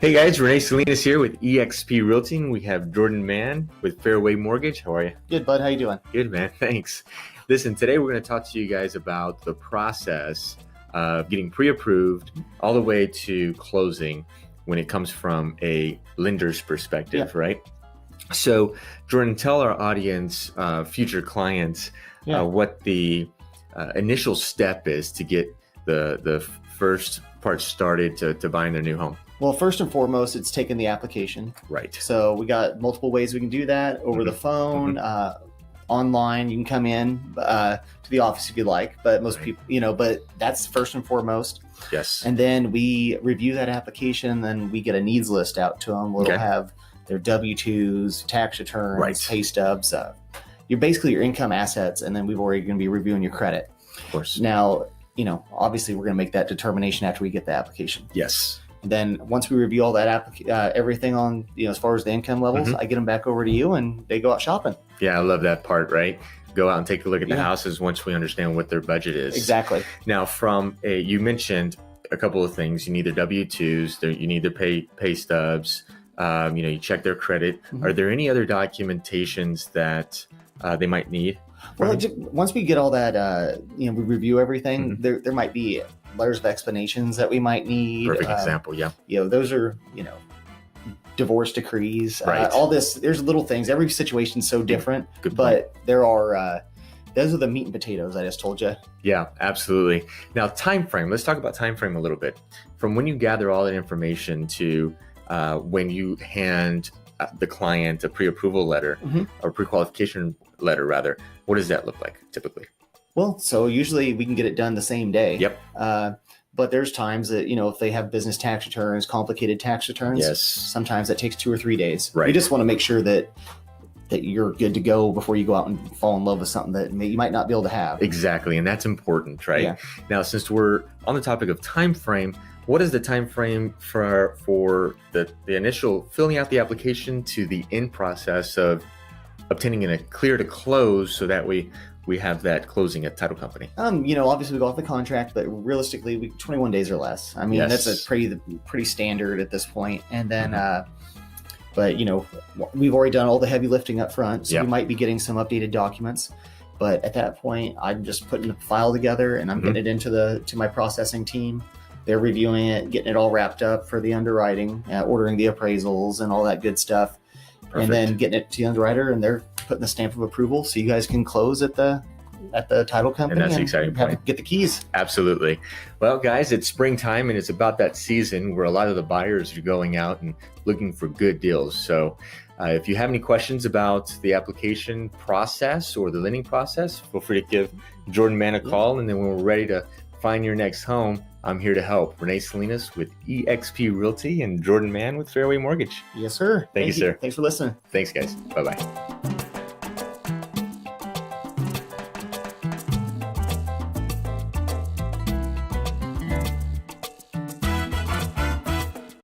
Hey guys, Renee Salinas here with eXp Realty. We have Jordan Mann with Fairway Mortgage. How are you? Good, bud. How you doing? Good, man. Thanks. Listen, today we're going to talk to you guys about the process of getting pre-approved all the way to closing when it comes from a lender's perspective, right? So, Jordan, tell our audience, future clients, what the initial step is to get the first part started to buying their new home. Well, first and foremost, it's taking the application. Right. So we got multiple ways we can do that: over the phone, online. You can come in to the office if you like, but most people, but that's first and foremost. Yes. And then we review that application, and then we get a needs list out to them. We'll have their W-2s, tax returns, pay stubs. You're basically your income assets, and then we've already going to be reviewing your credit. Of course. Now, obviously we're going to make that determination after we get the application. Yes. And then once we review all that everything on, as far as the income levels, I get them back over to you and they go out shopping. Yeah, I love that part, right? Go out and take a look at the houses once we understand what their budget is. Exactly. Now, you mentioned a couple of things. You need their W-2s, you need their pay stubs, you check their credit. Are there any other documentations that they might need? Well, once we get all that, we review everything, there might be letters of explanations that we might need. Perfect example, those are, divorce decrees, right. All this, there's little things. Every situation's so different, Good but there are, those are the meat and potatoes I just told you. Yeah, absolutely. Now, time frame. Let's talk about time frame a little bit. From when you gather all that information to when you hand the client a pre-approval letter or pre-qualification letter, rather, what does that look like typically? Well, so usually we can get it done the same day. Yep. But there's times that, if they have business tax returns, complicated tax returns, sometimes that takes 2 or 3 days. Right. We just want to make sure that you're good to go before you go out and fall in love with something that you might not be able to have. Exactly. And that's important, right? Yeah. Now, since we're on the topic of time frame, what is the time frame for the initial filling out the application to the end process of obtaining a clear to close, so that we have that closing at title company? Obviously we go off the contract, but realistically 21 days or less. I mean, that's a pretty standard at this point. And then, but we've already done all the heavy lifting up front, so we might be getting some updated documents. But at that point, I'm just putting the file together and I'm getting it to my processing team. They're reviewing it, getting it all wrapped up for the underwriting, ordering the appraisals and all that good stuff. Perfect. And then getting it to the underwriter, and they're putting the stamp of approval so you guys can close at the title company. And that's the exciting point. Get the keys. Absolutely. Well, guys, it's springtime and it's about that season where a lot of the buyers are going out and looking for good deals. So if you have any questions about the application process or the lending process, feel free to give Jordan Mann a call. And then when we're ready to find your next home, I'm here to help. Renee Salinas with eXp Realty and Jordan Mann with Fairway Mortgage. Yes, sir. Thank you, sir. Thanks for listening. Thanks, guys. Bye-bye.